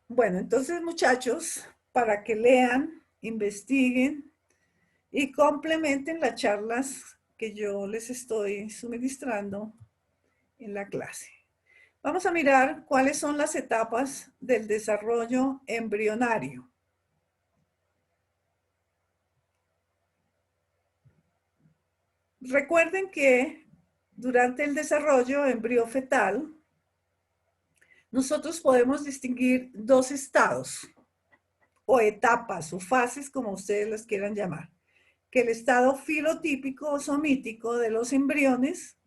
Bueno, entonces muchachos, para que lean, investiguen y complementen las charlas que yo les estoy suministrando en la clase. Vamos a mirar cuáles son las etapas del desarrollo embrionario. Recuerden que durante el desarrollo embriofetal, nosotros podemos distinguir dos estados o etapas o fases, como ustedes las quieran llamar. Que el estado filotípico o somítico de los embriones,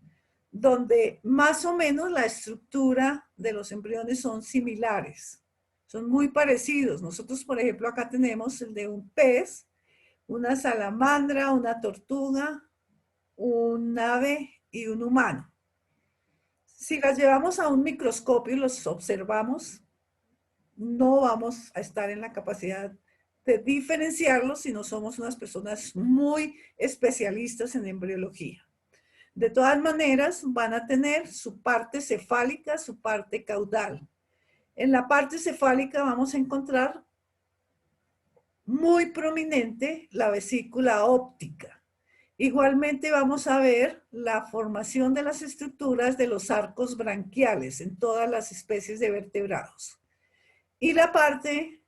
donde más o menos la estructura de los embriones son similares, son muy parecidos. Nosotros, por ejemplo, acá tenemos el de un pez, una salamandra, una tortuga, un ave y un humano. Si las llevamos a un microscopio y los observamos, no vamos a estar en la capacidad de diferenciarlos si no somos unas personas muy especialistas en embriología. De todas maneras, van a tener su parte cefálica, su parte caudal. En la parte cefálica vamos a encontrar muy prominente la vesícula óptica. Igualmente vamos a ver la formación de las estructuras de los arcos branquiales en todas las especies de vertebrados. Y la parte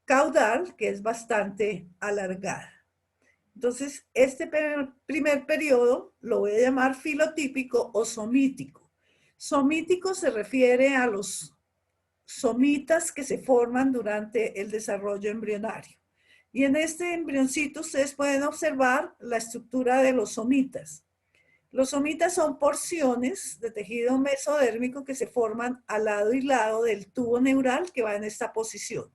caudal, que es bastante alargada. Entonces, este primer periodo lo voy a llamar filotípico o somítico. Somítico se refiere a los somitas que se forman durante el desarrollo embrionario. Y en este embrioncito ustedes pueden observar la estructura de los somitas. Los somitas son porciones de tejido mesodérmico que se forman al lado y lado del tubo neural que va en esta posición.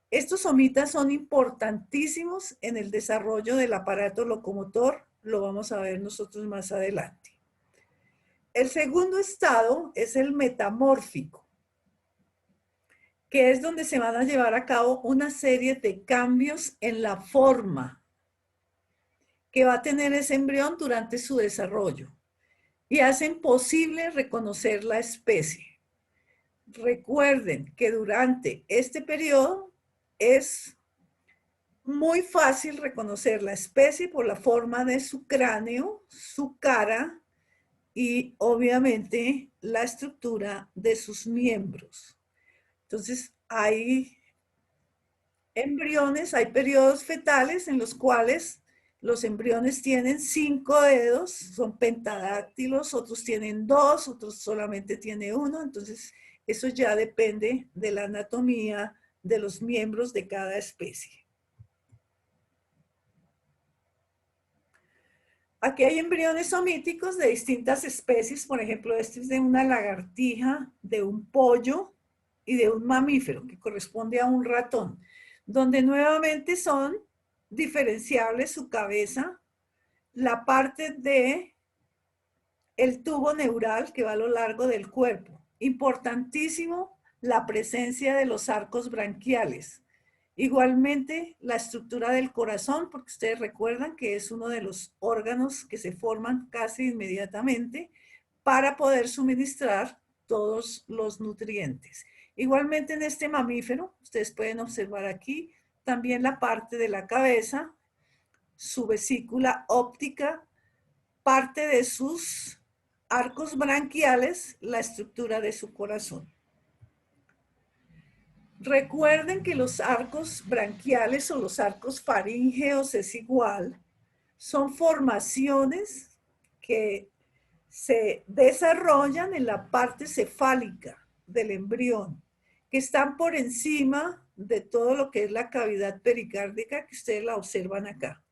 Estos somitas son importantísimos en el desarrollo del aparato locomotor, lo vamos a ver nosotros más adelante. El segundo estado es el metamórfico, que es donde se van a llevar a cabo una serie de cambios en la forma que va a tener ese embrión durante su desarrollo y hacen posible reconocer la especie. Recuerden que durante este periodo es muy fácil reconocer la especie por la forma de su cráneo, su cara y obviamente la estructura de sus miembros. Entonces, hay embriones, hay periodos fetales en los cuales los embriones tienen 5 dedos, son pentadáctilos, otros tienen 2, otros solamente tienen 1, entonces eso ya depende de la anatomía de los miembros de cada especie. Aquí hay embriones somíticos de distintas especies, por ejemplo, este es de una lagartija, de un pollo y de un mamífero, que corresponde a un ratón, donde nuevamente son diferenciables su cabeza, la parte de el tubo neural que va a lo largo del cuerpo. Importantísimo la presencia de los arcos branquiales. Igualmente, la estructura del corazón, porque ustedes recuerdan que es uno de los órganos que se forman casi inmediatamente para poder suministrar todos los nutrientes. Igualmente en este mamífero, ustedes pueden observar aquí también la parte de la cabeza, su vesícula óptica, parte de sus arcos branquiales, la estructura de su corazón. Recuerden que los arcos branquiales o los arcos faríngeos es igual, son formaciones que se desarrollan en la parte cefálica del embrión, que están por encima de todo lo que es la cavidad pericárdica que ustedes la observan acá.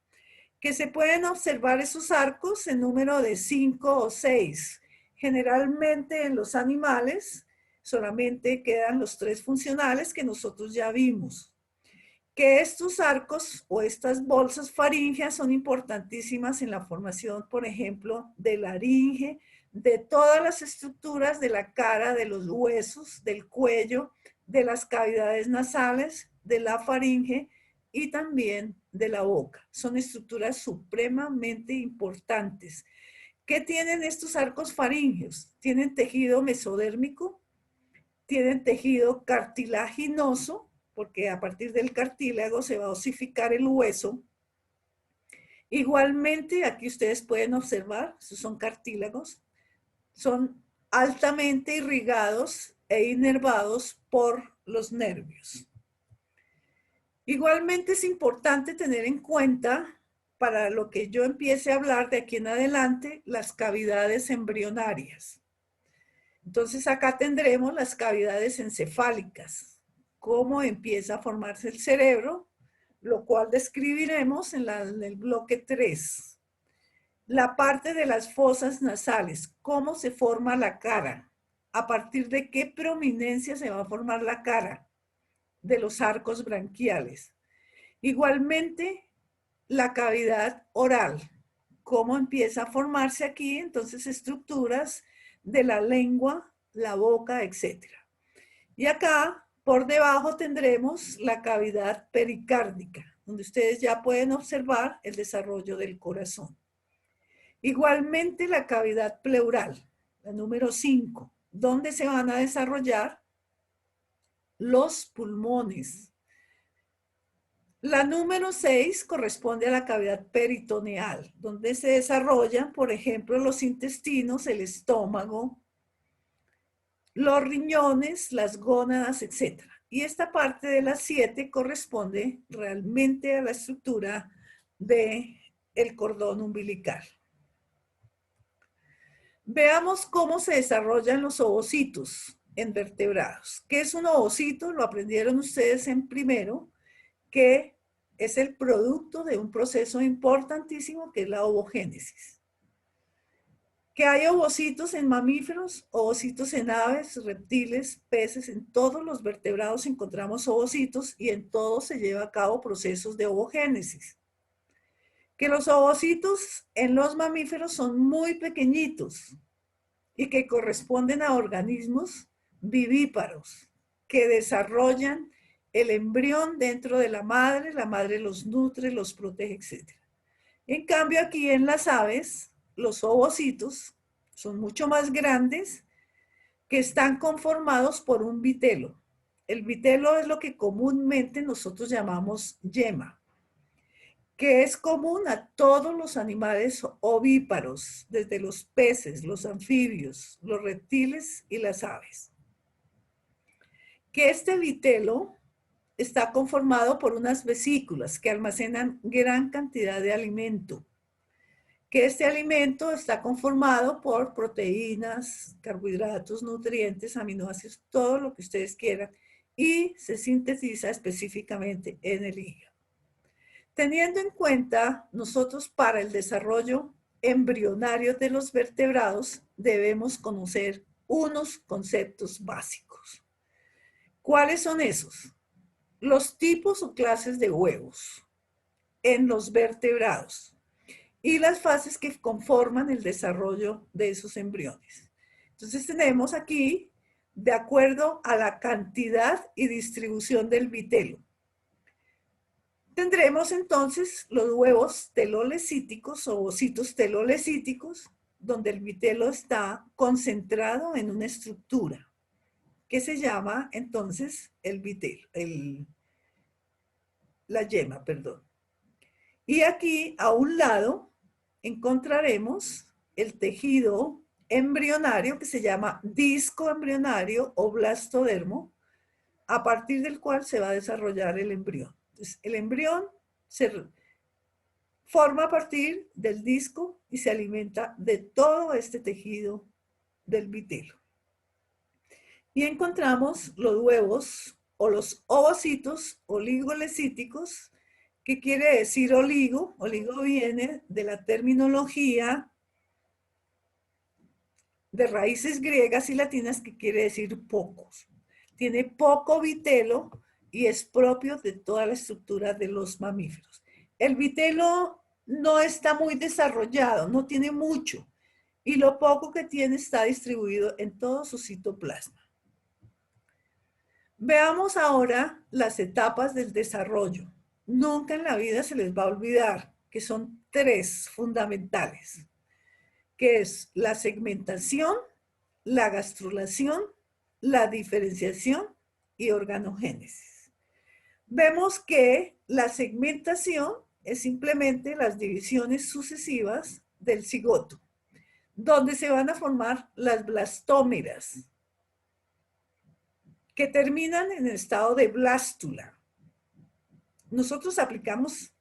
Que se pueden observar esos arcos en número de 5 o 6. Generalmente en los animales solamente quedan los 3 funcionales que nosotros ya vimos. Que estos arcos o estas bolsas faríngeas son importantísimas en la formación, por ejemplo, de laringe, de todas las estructuras de la cara, de los huesos, del cuello, de las cavidades nasales, de la faringe y también de la boca. Son estructuras supremamente importantes. ¿Qué tienen estos arcos faríngeos? Tienen tejido mesodérmico, tienen tejido cartilaginoso, porque a partir del cartílago se va a osificar el hueso. Igualmente, aquí ustedes pueden observar, estos son cartílagos, son altamente irrigados e inervados por los nervios. Igualmente es importante tener en cuenta, para lo que yo empiece a hablar de aquí en adelante, las cavidades embrionarias. Entonces acá tendremos las cavidades encefálicas, cómo empieza a formarse el cerebro, lo cual describiremos en el bloque 3. La parte de las fosas nasales, cómo se forma la cara, a partir de qué prominencia se va a formar la cara de los arcos branquiales. Igualmente, la cavidad oral, cómo empieza a formarse aquí, entonces, estructuras de la lengua, la boca, etc. Y acá, por debajo, tendremos la cavidad pericárdica, donde ustedes ya pueden observar el desarrollo del corazón. Igualmente, la cavidad pleural, la número 5, donde se van a desarrollar los pulmones. La número 6 corresponde a la cavidad peritoneal, donde se desarrollan, por ejemplo, los intestinos, el estómago, los riñones, las gónadas, etc. Y esta parte de las 7 corresponde realmente a la estructura del cordón umbilical. Veamos cómo se desarrollan los ovocitos en vertebrados. ¿Qué es un ovocito? Lo aprendieron ustedes en primero, que es el producto de un proceso importantísimo que es la ovogénesis. Que hay ovocitos en mamíferos, ovocitos en aves, reptiles, peces, en todos los vertebrados encontramos ovocitos y en todos se lleva a cabo procesos de ovogénesis. Que los ovocitos en los mamíferos son muy pequeñitos y que corresponden a organismos vivíparos que desarrollan el embrión dentro de la madre los nutre, los protege, etc. En cambio, aquí en las aves, los ovocitos son mucho más grandes, que están conformados por un vitelo. El vitelo es lo que comúnmente nosotros llamamos yema, que es común a todos los animales ovíparos, desde los peces, los anfibios, los reptiles y las aves. Que este vitelo está conformado por unas vesículas que almacenan gran cantidad de alimento. Que este alimento está conformado por proteínas, carbohidratos, nutrientes, aminoácidos, todo lo que ustedes quieran, y se sintetiza específicamente en el hígado. Teniendo en cuenta, nosotros para el desarrollo embrionario de los vertebrados debemos conocer unos conceptos básicos. ¿Cuáles son esos? Los tipos o clases de huevos en los vertebrados y las fases que conforman el desarrollo de esos embriones. Entonces tenemos aquí, de acuerdo a la cantidad y distribución del vitelo, tendremos entonces los huevos telolecíticos o ovocitos telolecíticos, donde el vitelo está concentrado en una estructura que se llama entonces el vitelo, la yema, perdón. Y aquí a un lado encontraremos el tejido embrionario que se llama disco embrionario o blastodermo, a partir del cual se va a desarrollar el embrión. Entonces, el embrión se forma a partir del disco y se alimenta de todo este tejido del vitelo. Y encontramos los huevos o los ovocitos oligolecíticos, que quiere decir oligo. Oligo viene de la terminología de raíces griegas y latinas que quiere decir pocos. Tiene poco vitelo y es propio de toda la estructura de los mamíferos. El vitelo no está muy desarrollado, no tiene mucho, y lo poco que tiene está distribuido en todo su citoplasma. Veamos ahora las etapas del desarrollo. Nunca en la vida se les va a olvidar que son 3 fundamentales, que es la segmentación, la gastrulación, la diferenciación y organogénesis. Vemos que la segmentación es simplemente las divisiones sucesivas del cigoto, donde se van a formar las blastómeras, que terminan en el estado de blástula. Nosotros aplicamos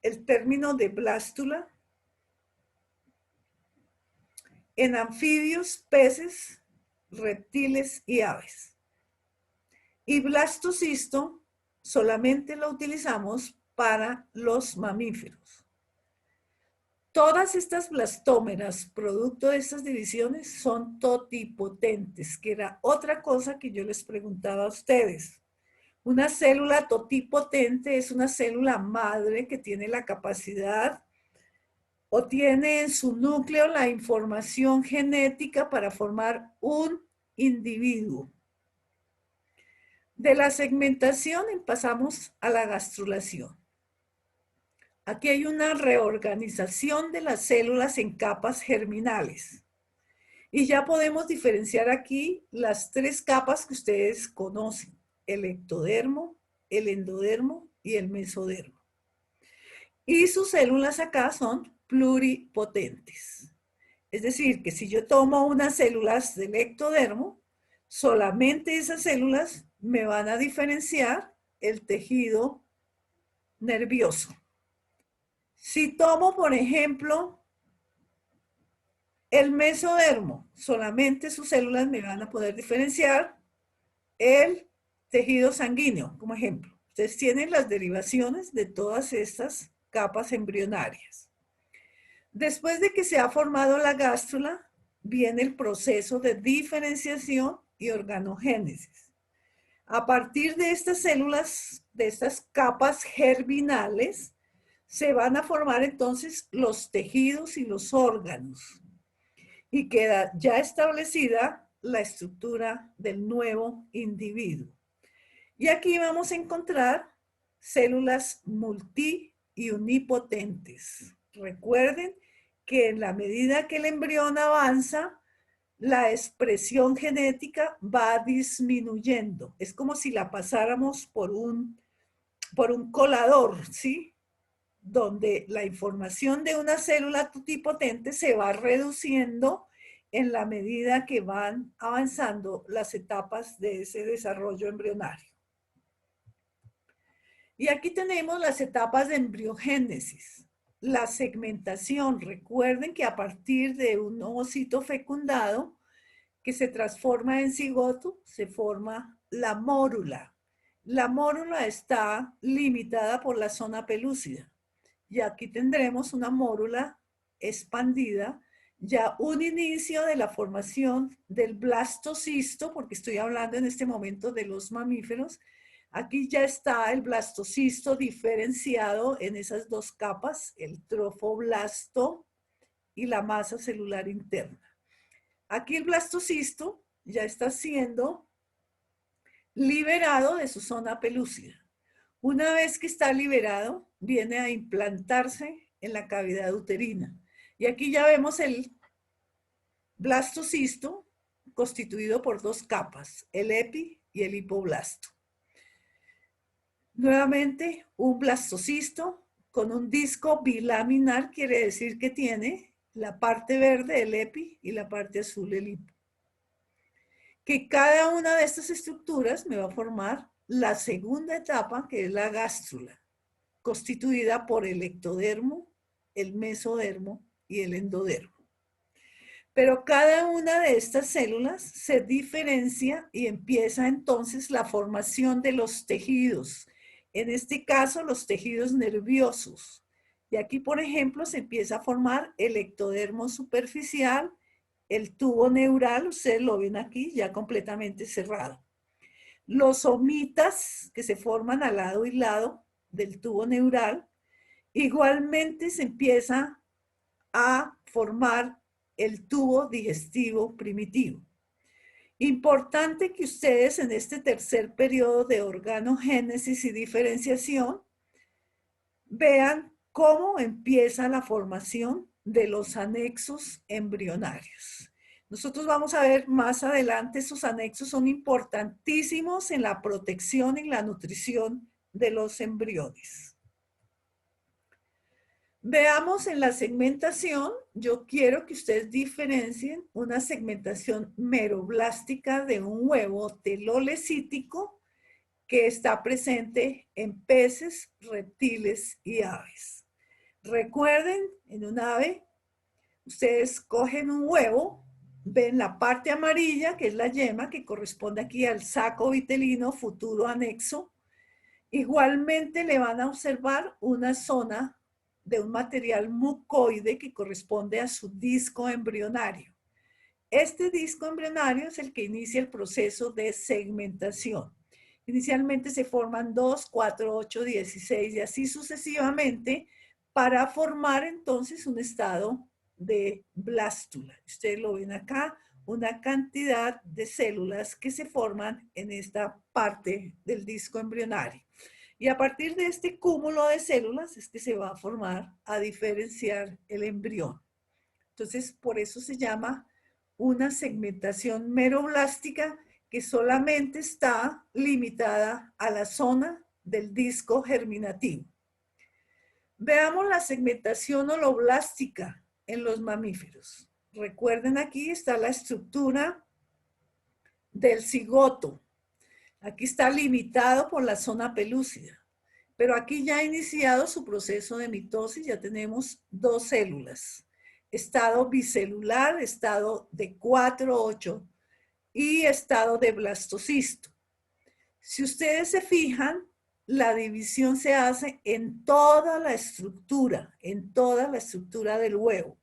el término de blástula en anfibios, peces, reptiles y aves. Y blastocisto solamente lo utilizamos para los mamíferos. Todas estas blastómeras, producto de estas divisiones, son totipotentes, que era otra cosa que yo les preguntaba a ustedes. Una célula totipotente es una célula madre que tiene la capacidad o tiene en su núcleo la información genética para formar un individuo. De la segmentación pasamos a la gastrulación. Aquí hay una reorganización de las células en capas germinales. Y ya podemos diferenciar aquí las tres capas que ustedes conocen: el ectodermo, el endodermo y el mesodermo. Y sus células acá son pluripotentes. Es decir, que si yo tomo unas células del ectodermo, solamente esas células me van a diferenciar el tejido nervioso. Si tomo, por ejemplo, el mesodermo, solamente sus células me van a poder diferenciar el tejido sanguíneo, como ejemplo. Ustedes tienen las derivaciones de todas estas capas embrionarias. Después de que se ha formado la gástrula, viene el proceso de diferenciación y organogénesis. A partir de estas células, de estas capas germinales, se van a formar entonces los tejidos y los órganos. Y queda ya establecida la estructura del nuevo individuo. Y aquí vamos a encontrar células multi y unipotentes. Recuerden que en la medida que el embrión avanza, la expresión genética va disminuyendo. Es como si la pasáramos por un colador, ¿sí? Donde la información de una célula totipotente se va reduciendo en la medida que van avanzando las etapas de ese desarrollo embrionario. Y aquí tenemos las etapas de embriogénesis. La segmentación. Recuerden que a partir de un ovocito fecundado que se transforma en cigoto, se forma la mórula. La mórula está limitada por la zona pelúcida. Y aquí tendremos una mórula expandida, ya un inicio de la formación del blastocisto, porque estoy hablando en este momento de los mamíferos. Aquí ya está el blastocisto diferenciado en esas dos capas, el trofoblasto y la masa celular interna. Aquí el blastocisto ya está siendo liberado de su zona pelúcida. Una vez que está liberado, viene a implantarse en la cavidad uterina. Y aquí ya vemos el blastocisto constituido por dos capas, el epi y el hipoblasto. Nuevamente, un blastocisto con un disco bilaminar quiere decir que tiene la parte verde, el epi, y la parte azul, el hipo. Que cada una de estas estructuras me va a formar la segunda etapa, que es la gástrula, constituida por el ectodermo, el mesodermo y el endodermo. Pero cada una de estas células se diferencia y empieza entonces la formación de los tejidos. En este caso, los tejidos nerviosos. Y aquí, por ejemplo, se empieza a formar el ectodermo superficial, el tubo neural, ustedes lo ven aquí, ya completamente cerrado. Los somitas que se forman al lado y lado del tubo neural, igualmente se empieza a formar el tubo digestivo primitivo. Importante que ustedes en este tercer periodo de organogénesis y diferenciación vean cómo empieza la formación de los anexos embrionarios. Nosotros vamos a ver más adelante, esos anexos son importantísimos en la protección y la nutrición de los embriones. Veamos en la segmentación, yo quiero que ustedes diferencien una segmentación meroblástica de un huevo telolecítico que está presente en peces, reptiles y aves. Recuerden, en un ave, ustedes cogen un huevo, ven la parte amarilla, que es la yema, que corresponde aquí al saco vitelino futuro anexo. Igualmente le van a observar una zona de un material mucoide que corresponde a su disco embrionario. Este disco embrionario es el que inicia el proceso de segmentación. Inicialmente se forman 2, 4, 8, 16 y así sucesivamente para formar entonces un estado de blástula. Ustedes lo ven acá, una cantidad de células que se forman en esta parte del disco embrionario. Y a partir de este cúmulo de células es que se va a formar, a diferenciar el embrión. Entonces, por eso se llama una segmentación meroblástica que solamente está limitada a la zona del disco germinativo. Veamos la segmentación holoblástica en los mamíferos. Recuerden, aquí está la estructura del cigoto. Aquí está limitado por la zona pelúcida. Pero aquí ya ha iniciado su proceso de mitosis, ya tenemos dos células. Estado bicelular, estado de 4-8 y estado de blastocisto. Si ustedes se fijan, la división se hace en toda la estructura del huevo.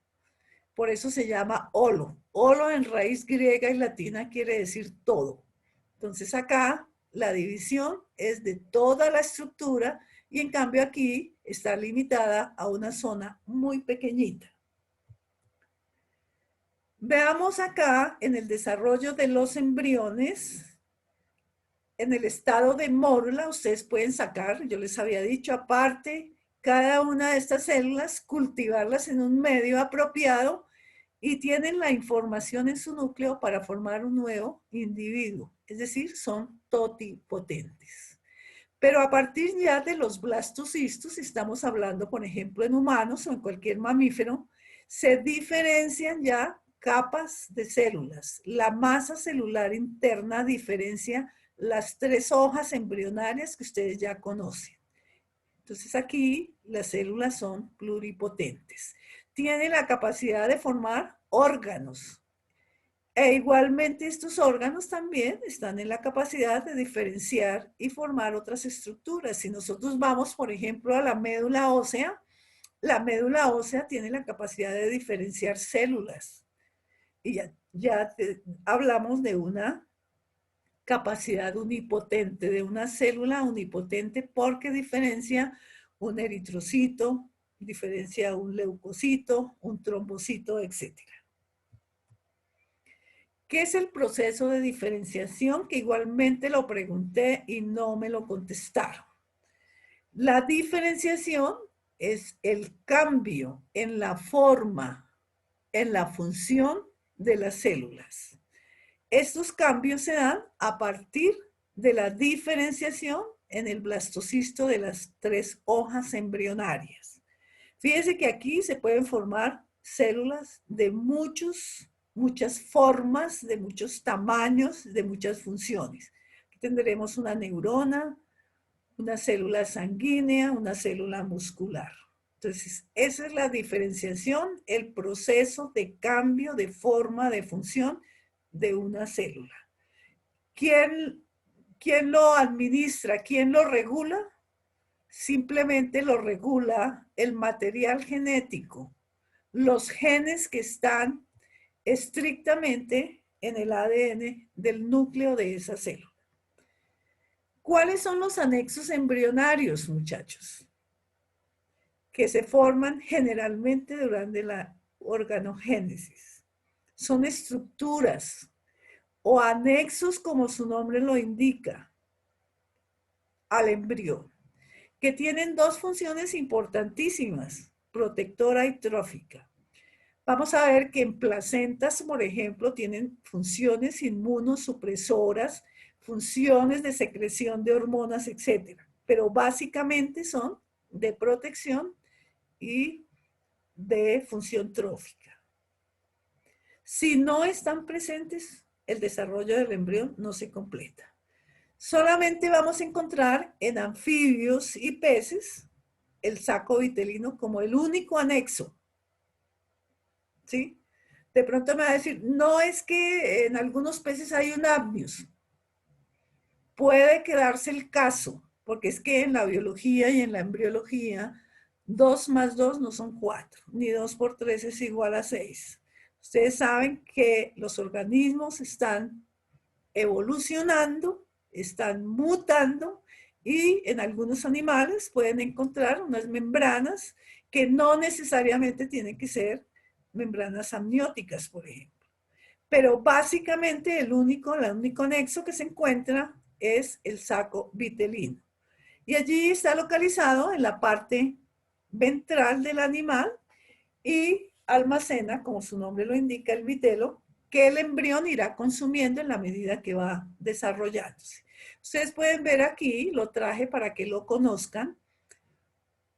Por eso se llama holo. Holo en raíz griega y latina quiere decir todo. Entonces acá la división es de toda la estructura y en cambio aquí está limitada a una zona muy pequeñita. Veamos acá en el desarrollo de los embriones, en el estado de mórula, ustedes pueden sacar, yo les había dicho, aparte, cada una de estas células, cultivarlas en un medio apropiado y tienen la información en su núcleo para formar un nuevo individuo, es decir, son totipotentes. Pero a partir ya de los blastocistos, estamos hablando, por ejemplo, en humanos o en cualquier mamífero, se diferencian ya capas de células. La masa celular interna diferencia las 3 hojas embrionarias que ustedes ya conocen. Entonces aquí las células son pluripotentes. Tienen la capacidad de formar órganos. E igualmente estos órganos también están en la capacidad de diferenciar y formar otras estructuras. Si nosotros vamos, por ejemplo, a la médula ósea tiene la capacidad de diferenciar células. Y ya hablamos de una capacidad unipotente, de una célula unipotente porque diferencia un eritrocito, diferencia un leucocito, un trombocito, etc. ¿Qué es el proceso de diferenciación? Que igualmente lo pregunté y no me lo contestaron. La diferenciación es el cambio en la forma, en la función de las células. Estos cambios se dan a partir de la diferenciación en el blastocisto de las 3 hojas embrionarias. Fíjense que aquí se pueden formar células de muchas formas, de muchos tamaños, de muchas funciones. Aquí tendremos una neurona, una célula sanguínea, una célula muscular. Entonces, esa es la diferenciación, el proceso de cambio de forma, de función de una célula. ¿Quién lo administra? ¿Quién lo regula? Simplemente lo regula el material genético, los genes que están estrictamente en el ADN del núcleo de esa célula. ¿Cuáles son los anexos embrionarios, muchachos? Que se forman generalmente durante la organogénesis. Son estructuras o anexos, como su nombre lo indica, al embrión, que tienen 2 funciones importantísimas, protectora y trófica. Vamos a ver que en placentas, por ejemplo, tienen funciones inmunosupresoras, funciones de secreción de hormonas, etcétera. Pero básicamente son de protección y de función trófica. Si no están presentes, el desarrollo del embrión no se completa. Solamente vamos a encontrar en anfibios y peces el saco vitelino como el único anexo, ¿sí? De pronto me va a decir, no, es que en algunos peces hay un amnios. Puede quedarse el caso, porque es que en la biología y en la embriología, 2 más 2 no son 4, ni 2 por 3 es igual a 6. Ustedes saben que los organismos están evolucionando, están mutando y en algunos animales pueden encontrar unas membranas que no necesariamente tienen que ser membranas amnióticas, por ejemplo. Pero básicamente el único nexo que se encuentra es el saco vitelino. Y allí está localizado en la parte ventral del animal y almacena, como su nombre lo indica, el vitelo, que el embrión irá consumiendo en la medida que va desarrollándose. Ustedes pueden ver aquí, lo traje para que lo conozcan,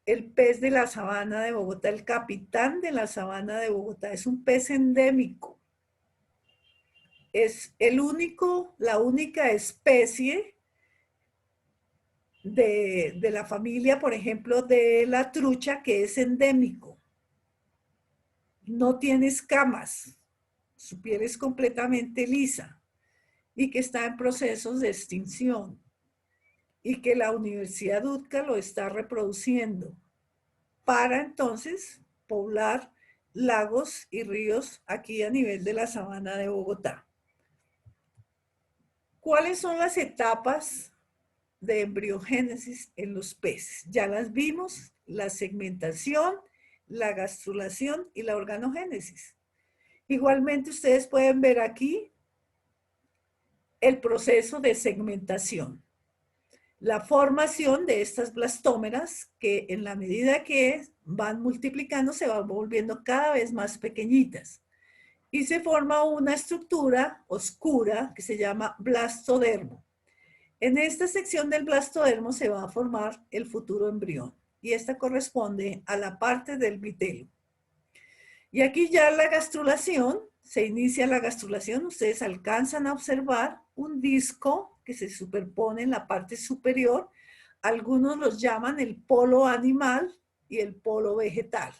el pez de la sabana de Bogotá, el capitán de la sabana de Bogotá, es un pez endémico. Es la única especie de la familia, por ejemplo, de la trucha que es endémico. No tiene escamas, su piel es completamente lisa y que está en procesos de extinción y que la Universidad UTCA lo está reproduciendo para entonces poblar lagos y ríos aquí a nivel de la sabana de Bogotá. ¿Cuáles son las etapas de embriogénesis en los peces? Ya las vimos, la segmentación, la gastrulación y la organogénesis. Igualmente ustedes pueden ver aquí el proceso de segmentación. La formación de estas blastómeras que en la medida que van multiplicando se van volviendo cada vez más pequeñitas y se forma una estructura oscura que se llama blastodermo. En esta sección del blastodermo se va a formar el futuro embrión y esta corresponde a la parte del vitelo. Y aquí ya la gastrulación, se inicia la gastrulación, ustedes alcanzan a observar un disco que se superpone en la parte superior, algunos los llaman el polo animal y el polo vegetal.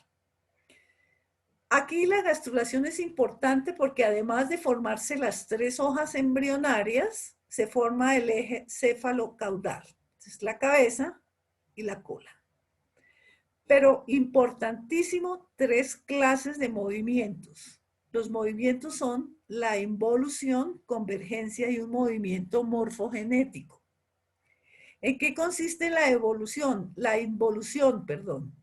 Aquí la gastrulación es importante porque además de formarse las 3 hojas embrionarias, se forma el eje céfalo-caudal, es la cabeza y la cola. Pero importantísimo, 3 clases de movimientos. Los movimientos son la involución, convergencia y un movimiento morfogenético. ¿En qué consiste la evolución? La involución, perdón.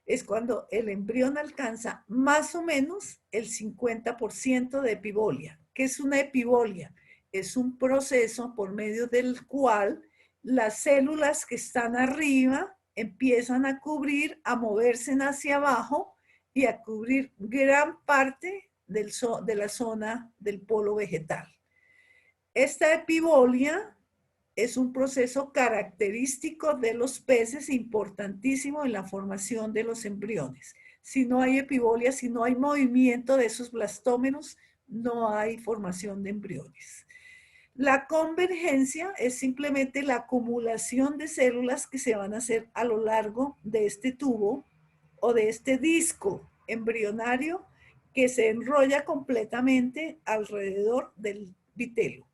Es cuando el embrión alcanza más o menos el 50% de epibolia. ¿Qué es una epibolia? Es un proceso por medio del cual las células que están arriba empiezan a cubrir, a moverse hacia abajo y a cubrir gran parte de la zona del polo vegetal. Esta epibolia es un proceso característico de los peces importantísimo en la formación de los embriones. Si no hay epibolia, si no hay movimiento de esos blastómeros, no hay formación de embriones. La convergencia es simplemente la acumulación de células que se van a hacer a lo largo de este tubo o de este disco embrionario que se enrolla completamente alrededor del vitelo.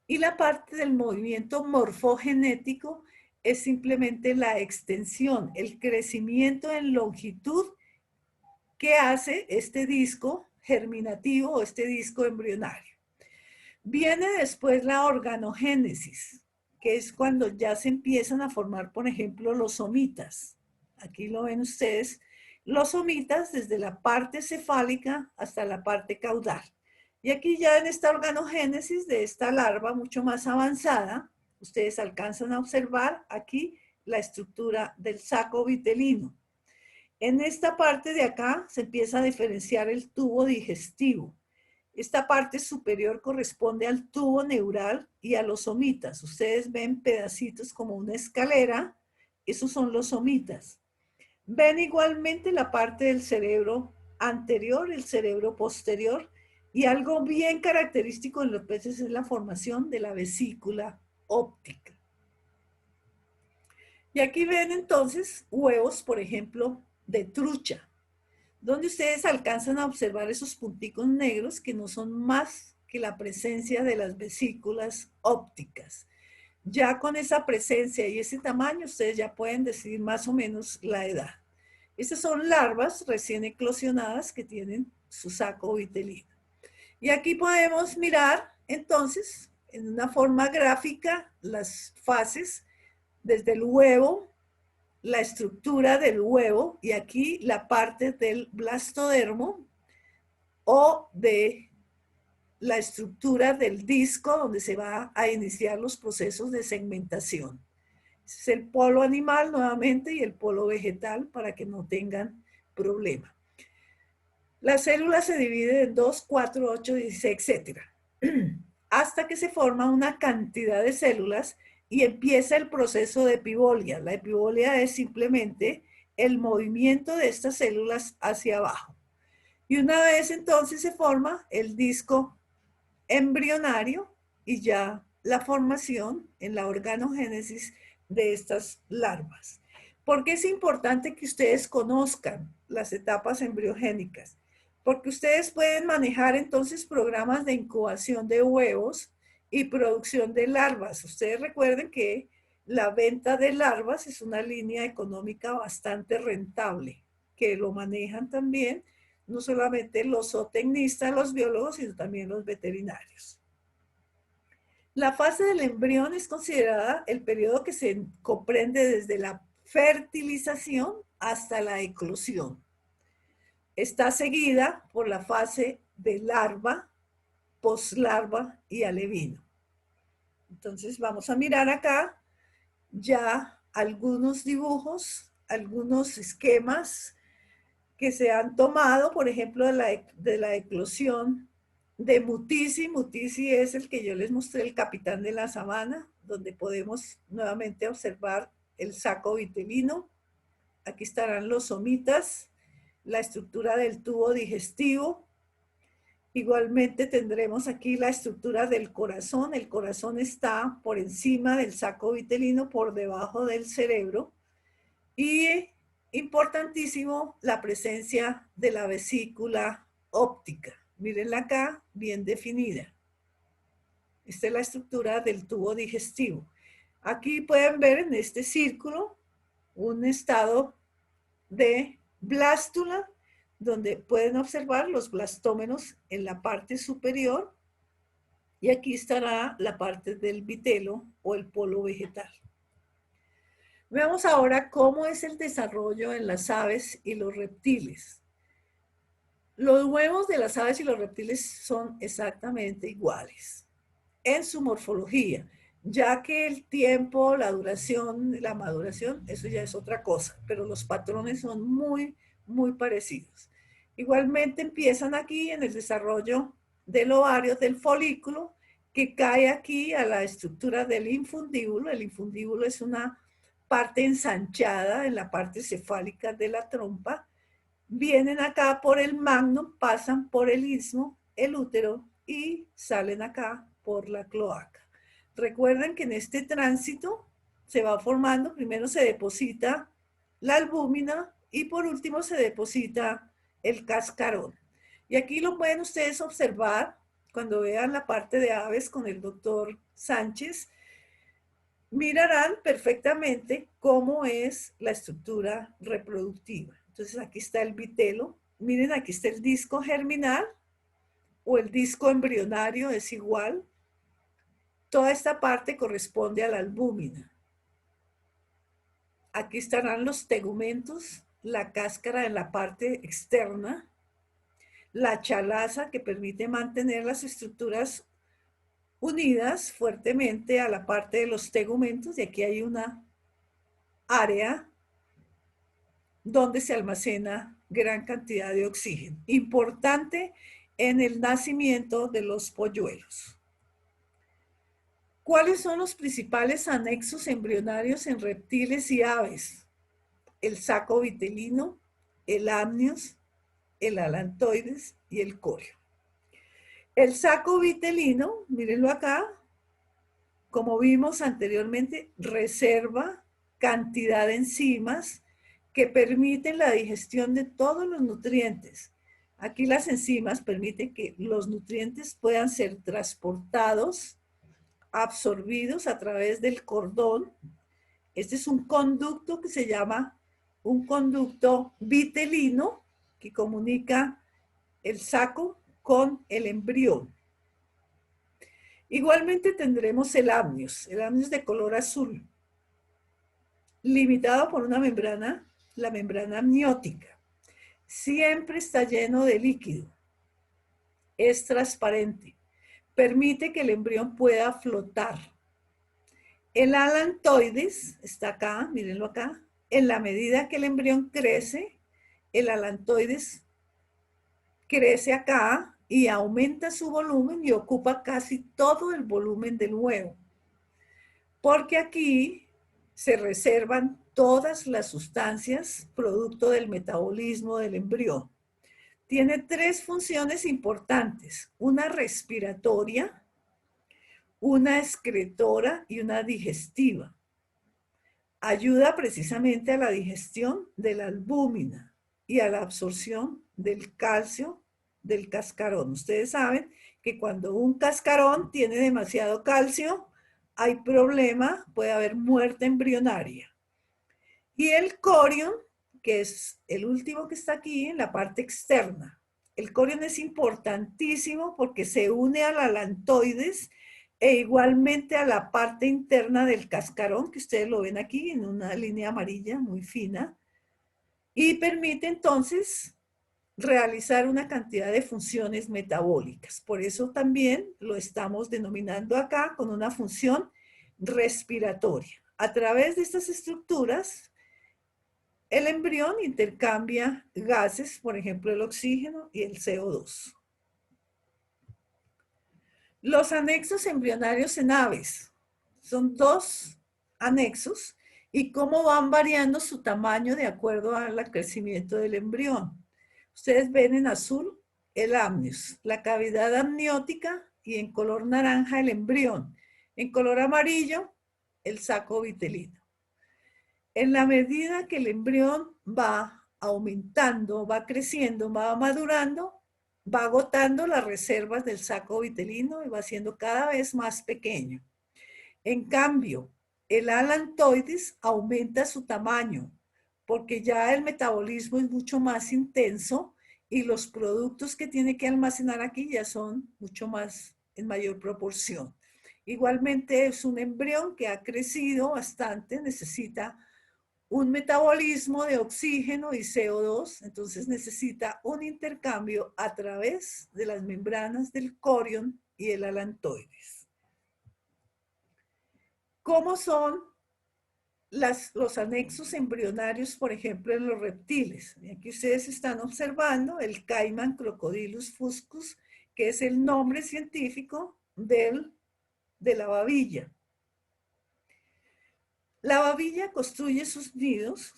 Y la parte del movimiento morfogenético es simplemente la extensión, el crecimiento en longitud que hace este disco germinativo o este disco embrionario. Viene después la organogénesis, que es cuando ya se empiezan a formar, por ejemplo, los somitas. Aquí lo ven ustedes, los somitas desde la parte cefálica hasta la parte caudal. Y aquí ya en esta organogénesis de esta larva mucho más avanzada, ustedes alcanzan a observar aquí la estructura del saco vitelino. En esta parte de acá se empieza a diferenciar el tubo digestivo. Esta parte superior corresponde al tubo neural y a los somitas. Ustedes ven pedacitos como una escalera, esos son los somitas. Ven igualmente la parte del cerebro anterior, el cerebro posterior, y algo bien característico en los peces es la formación de la vesícula óptica. Y aquí ven entonces huevos, por ejemplo, de trucha, donde ustedes alcanzan a observar esos punticos negros que no son más que la presencia de las vesículas ópticas. Ya con esa presencia y ese tamaño, ustedes ya pueden decir más o menos la edad. Estas son larvas recién eclosionadas que tienen su saco vitelino. Y aquí podemos mirar, entonces, en una forma gráfica, las fases desde el huevo, la estructura del huevo y aquí la parte del blastodermo o de la estructura del disco donde se va a iniciar los procesos de segmentación. Es el polo animal nuevamente y el polo vegetal para que no tengan problema. La célula se divide en 2, 4, 8, 16, etc. Hasta que se forma una cantidad de células y empieza el proceso de epibolia. La epibolia es simplemente el movimiento de estas células hacia abajo. Y una vez entonces se forma el disco embrionario y ya la formación en la organogénesis de estas larvas. ¿Por qué es importante que ustedes conozcan las etapas embriogénicas? Porque ustedes pueden manejar entonces programas de incubación de huevos y producción de larvas. Ustedes recuerden que la venta de larvas es una línea económica bastante rentable, que lo manejan también no solamente los zootecnistas, los biólogos, sino también los veterinarios. La fase del embrión es considerada el periodo que se comprende desde la fertilización hasta la eclosión. Está seguida por la fase de larva, poslarva y alevino. Entonces vamos a mirar acá ya algunos dibujos, algunos esquemas que se han tomado, por ejemplo, de la eclosión de Mutisi. Mutisi es el que yo les mostré, el capitán de la sabana, donde podemos nuevamente observar el saco vitelino. Aquí estarán los somitas, la estructura del tubo digestivo. Igualmente tendremos aquí la estructura del corazón. El corazón está por encima del saco vitelino, por debajo del cerebro. Y importantísimo la presencia de la vesícula óptica. Mírenla acá, bien definida. Esta es la estructura del tubo digestivo. Aquí pueden ver en este círculo un estado de blástula, donde pueden observar los blastómenos en la parte superior, y aquí estará la parte del vitelo o el polo vegetal. Veamos ahora cómo es el desarrollo en las aves y los reptiles. Los huevos de las aves y los reptiles son exactamente iguales en su morfología, ya que el tiempo, la duración, la maduración, eso ya es otra cosa, pero los patrones son muy, muy parecidos. Igualmente empiezan aquí en el desarrollo del ovario, del folículo, que cae aquí a la estructura del infundíbulo. El infundíbulo es una parte ensanchada en la parte cefálica de la trompa. Vienen acá por el magnum, pasan por el istmo, el útero y salen acá por la cloaca. Recuerden que en este tránsito se va formando, primero se deposita la albúmina y por último se deposita el cascarón. Y aquí lo pueden ustedes observar cuando vean la parte de aves con el doctor Sánchez. Mirarán perfectamente cómo es la estructura reproductiva. Entonces aquí está el vitelo. Miren, aquí está el disco germinal o el disco embrionario, es igual. Toda esta parte corresponde a la albúmina. Aquí estarán los tegumentos, la cáscara en la parte externa, la chalaza que permite mantener las estructuras unidas fuertemente a la parte de los tegumentos, y aquí hay una área donde se almacena gran cantidad de oxígeno. Importante en el nacimiento de los polluelos. ¿Cuáles son los principales anexos embrionarios en reptiles y aves? El saco vitelino, el amnios, el alantoides y el corio. El saco vitelino, mírenlo acá, como vimos anteriormente, reserva cantidad de enzimas que permiten la digestión de todos los nutrientes. Aquí las enzimas permiten que los nutrientes puedan ser transportados, absorbidos a través del cordón. Este es un conducto que se llama un conducto vitelino que comunica el saco con el embrión. Igualmente tendremos el amnios de color azul, limitado por una membrana, la membrana amniótica. Siempre está lleno de líquido, es transparente, permite que el embrión pueda flotar. El alantoides está acá, mírenlo acá. En la medida que el embrión crece, el alantoides crece acá y aumenta su volumen y ocupa casi todo el volumen del huevo. Porque aquí se reservan todas las sustancias producto del metabolismo del embrión. Tiene tres funciones importantes: una respiratoria, una excretora y una digestiva. Ayuda precisamente a la digestión de la albúmina y a la absorción del calcio del cascarón. Ustedes saben que cuando un cascarón tiene demasiado calcio, hay problema, puede haber muerte embrionaria. Y el corion, que es el último que está aquí en la parte externa. El corion es importantísimo porque se une al alantoides e igualmente a la parte interna del cascarón, que ustedes lo ven aquí en una línea amarilla muy fina, y permite entonces realizar una cantidad de funciones metabólicas. Por eso también lo estamos denominando acá con una función respiratoria. A través de estas estructuras, el embrión intercambia gases, por ejemplo, el oxígeno y el CO2. Los anexos embrionarios en aves son dos anexos y cómo van variando su tamaño de acuerdo al crecimiento del embrión. Ustedes ven en azul el amnios, la cavidad amniótica, y en color naranja el embrión. En color amarillo, el saco vitelino. En la medida que el embrión va aumentando, va creciendo, va madurando, va agotando las reservas del saco vitelino y va siendo cada vez más pequeño. En cambio, el alantoides aumenta su tamaño porque ya el metabolismo es mucho más intenso y los productos que tiene que almacenar aquí ya son mucho más en mayor proporción. Igualmente es un embrión que ha crecido bastante, necesita un metabolismo de oxígeno y CO2, entonces necesita un intercambio a través de las membranas del corion y el alantoides. ¿Cómo son los anexos embrionarios, por ejemplo, en los reptiles? Aquí ustedes están observando el Caiman Crocodylus fuscus, que es el nombre científico de la babilla. La babilla construye sus nidos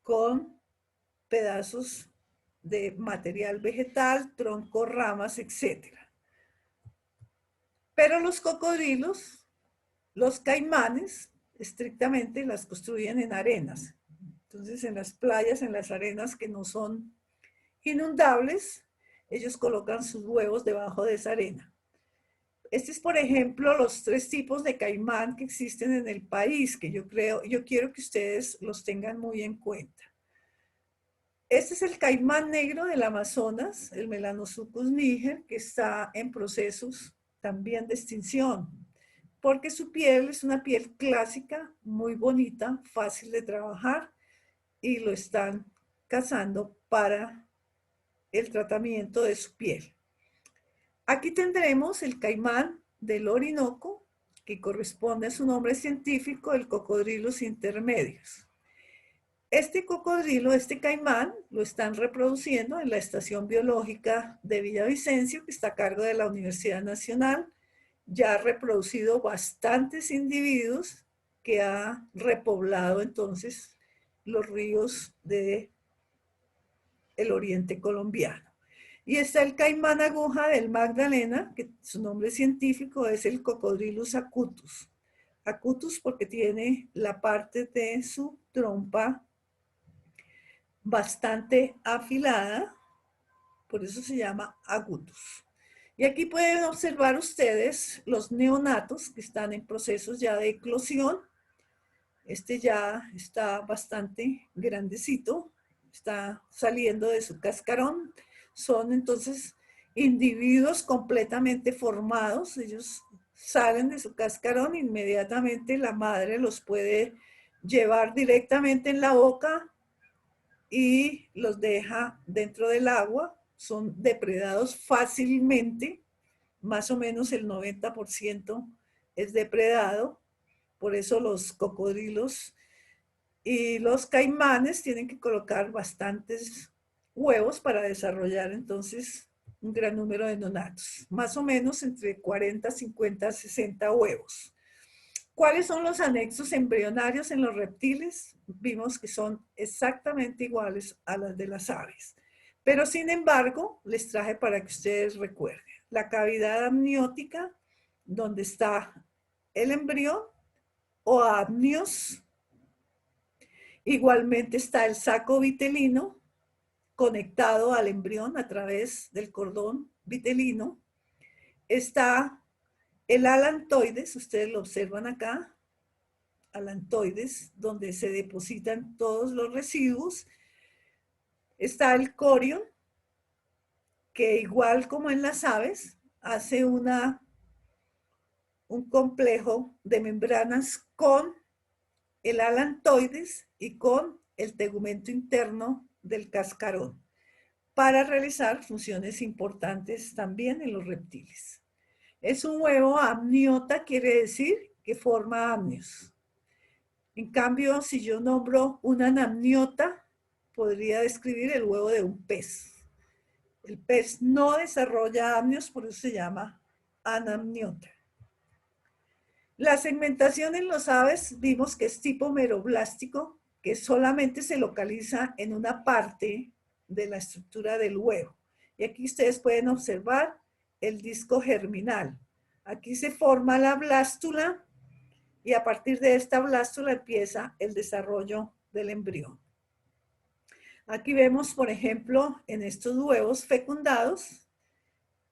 con pedazos de material vegetal, troncos, ramas, etc. Pero los cocodrilos, los caimanes, estrictamente las construyen en arenas. Entonces, en las playas, en las arenas que no son inundables, ellos colocan sus huevos debajo de esa arena. Este es, por ejemplo, los tres tipos de caimán que existen en el país, que yo quiero que ustedes los tengan muy en cuenta. Este es el caimán negro del Amazonas, el Melanosuchus niger, que está en procesos también de extinción, porque su piel es una piel clásica, muy bonita, fácil de trabajar, y lo están cazando para el tratamiento de su piel. Aquí tendremos el caimán del Orinoco, que corresponde a su nombre científico, el Cocodrilus intermedius. Este cocodrilo, este caimán, lo están reproduciendo en la Estación Biológica de Villavicencio, que está a cargo de la Universidad Nacional. Ya ha reproducido bastantes individuos que ha repoblado entonces los ríos del oriente colombiano. Y está el caimán aguja del Magdalena, que su nombre científico es el Cocodrilus acutus. Acutus porque tiene la parte de su trompa bastante afilada, por eso se llama agutus. Y aquí pueden observar ustedes los neonatos que están en procesos ya de eclosión. Este ya está bastante grandecito, está saliendo de su cascarón. Son entonces individuos completamente formados. Ellos salen de su cascarón, inmediatamente la madre los puede llevar directamente en la boca y los deja dentro del agua. Son depredados fácilmente, más o menos el 90% es depredado. Por eso los cocodrilos y los caimanes tienen que colocar bastantes huevos para desarrollar entonces un gran número de neonatos, más o menos entre 40, 50, 60 huevos. ¿Cuáles son los anexos embrionarios en los reptiles? Vimos que son exactamente iguales a las de las aves. Pero sin embargo, les traje para que ustedes recuerden. La cavidad amniótica, donde está el embrión o amnios. Igualmente está el saco vitelino conectado al embrión a través del cordón vitelino. Está el alantoides, ustedes lo observan acá, alantoides, donde se depositan todos los residuos. Está el corion, que igual como en las aves, hace un complejo de membranas con el alantoides y con el tegumento interno del cascarón para realizar funciones importantes también en los reptiles. Es un huevo amniota, quiere decir que forma amnios. En cambio, si yo nombro una anamniota, podría describir el huevo de un pez. El pez no desarrolla amnios, por eso se llama anamniota. La segmentación en los aves vimos que es tipo meroblástico, que solamente se localiza en una parte de la estructura del huevo. Y aquí ustedes pueden observar el disco germinal. Aquí se forma la blástula y a partir de esta blástula empieza el desarrollo del embrión. Aquí vemos, por ejemplo, en estos huevos fecundados,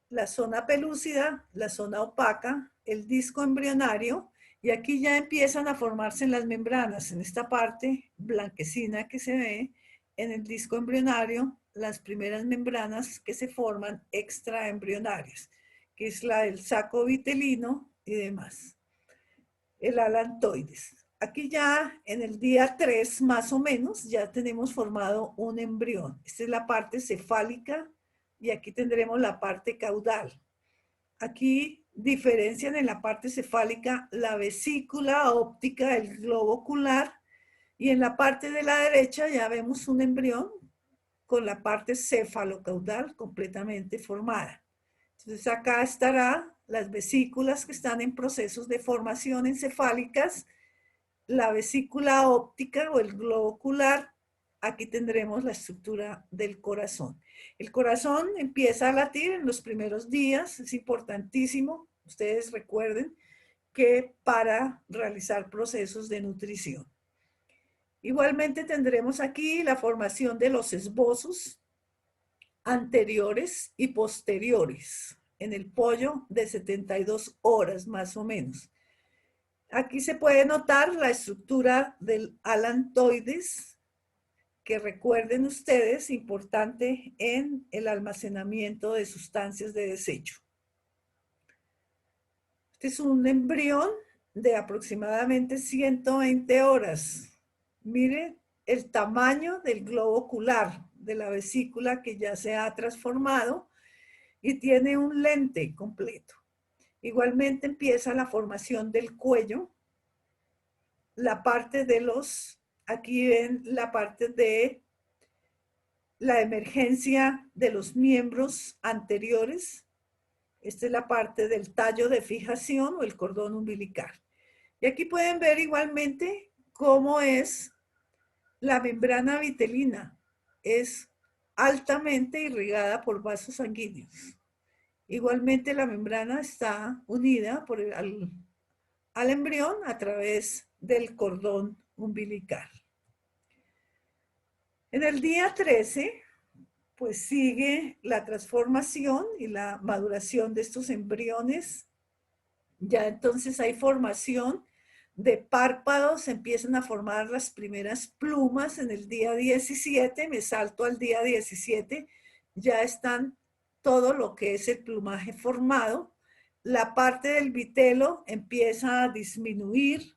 la zona pelúcida, la zona opaca, el disco embrionario, y aquí ya empiezan a formarse las membranas, en esta parte blanquecina que se ve en el disco embrionario, las primeras membranas que se forman extraembrionarias, que es la del saco vitelino y demás, el alantoides. Aquí ya en el día 3 más o menos ya tenemos formado un embrión. Esta es la parte cefálica y aquí tendremos la parte caudal. Aquí diferencian en la parte cefálica la vesícula óptica, el globo ocular, y en la parte de la derecha ya vemos un embrión con la parte cefalocaudal completamente formada. Entonces acá estará las vesículas que están en procesos de formación encefálicas, la vesícula óptica o el globo ocular. Aquí tendremos la estructura del corazón. El corazón empieza a latir en los primeros días, es importantísimo. Ustedes recuerden que para realizar procesos de nutrición. Igualmente tendremos aquí la formación de los esbozos anteriores y posteriores en el pollo de 72 horas más o menos. Aquí se puede notar la estructura del alantoides, que recuerden ustedes, importante en el almacenamiento de sustancias de desecho. Este es un embrión de aproximadamente 120 horas. Miren el tamaño del globo ocular de la vesícula que ya se ha transformado y tiene un lente completo. Igualmente empieza la formación del cuello, la parte de los Aquí ven la parte de la emergencia de los miembros anteriores. Esta es la parte del tallo de fijación o el cordón umbilical. Y aquí pueden ver igualmente cómo es la membrana vitelina. Es altamente irrigada por vasos sanguíneos. Igualmente la membrana está unida al embrión a través del cordón umbilical. En el día 13, pues sigue la transformación y la maduración de estos embriones. Ya entonces hay formación de párpados, empiezan a formar las primeras plumas en el día 17, me salto al día 17, ya están todo lo que es el plumaje formado, la parte del vitelo empieza a disminuir,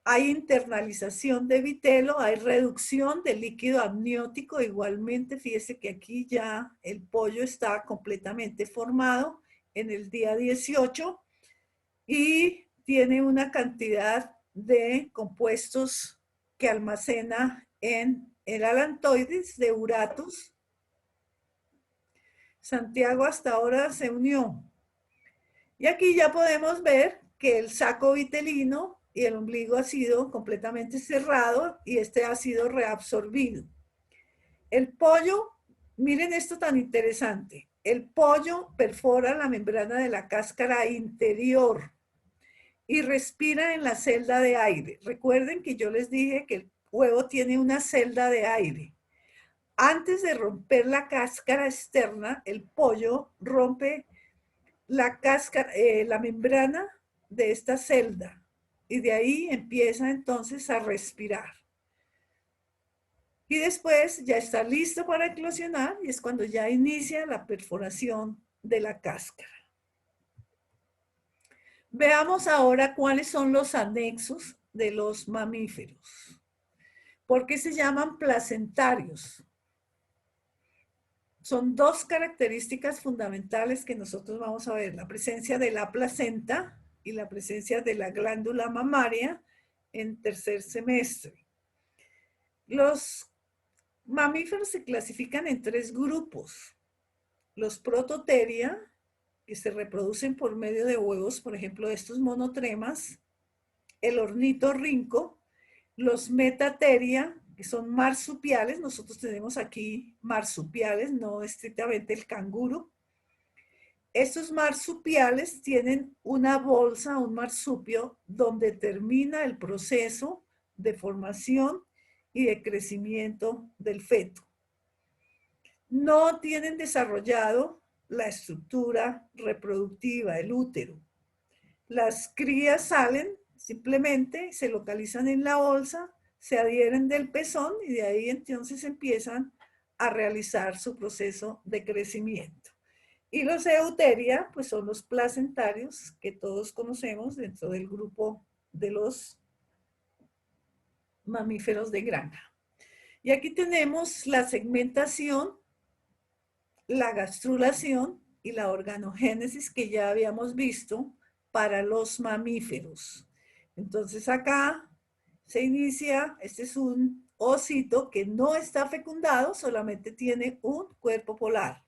hay internalización de vitelo, hay reducción del líquido amniótico, igualmente fíjese que aquí ya el pollo está completamente formado en el día 18 y tiene una cantidad de compuestos que almacena en el alantoides de uratus. Santiago hasta ahora se unió. Y aquí ya podemos ver que el saco vitelino y el ombligo ha sido completamente cerrado y este ha sido reabsorbido. El pollo, miren esto tan interesante, el pollo perfora la membrana de la cáscara interior y respira en la celda de aire. Recuerden que yo les dije que el huevo tiene una celda de aire. Antes de romper la cáscara externa, el pollo rompe la cáscara, la membrana de esta celda y de ahí empieza entonces a respirar. Y después ya está listo para eclosionar y es cuando ya inicia la perforación de la cáscara. Veamos ahora cuáles son los anexos de los mamíferos. ¿Por qué se llaman placentarios? Son dos características fundamentales que nosotros vamos a ver, la presencia de la placenta y la presencia de la glándula mamaria en tercer semestre. Los mamíferos se clasifican en tres grupos. Los prototeria, que se reproducen por medio de huevos, por ejemplo, estos monotremas, el ornitorrinco, los metateria, que son marsupiales, nosotros tenemos aquí marsupiales, no estrictamente el canguro. Estos marsupiales tienen una bolsa, un marsupio, donde termina el proceso de formación y de crecimiento del feto. No tienen desarrollado la estructura reproductiva, el útero. Las crías salen simplemente, se localizan en la bolsa, se adhieren del pezón y de ahí entonces empiezan a realizar su proceso de crecimiento. Y los euteria, pues son los placentarios que todos conocemos dentro del grupo de los mamíferos de granja. Y aquí tenemos la segmentación, la gastrulación y la organogénesis que ya habíamos visto para los mamíferos. Entonces acá se inicia, este es un osito que no está fecundado, solamente tiene un cuerpo polar.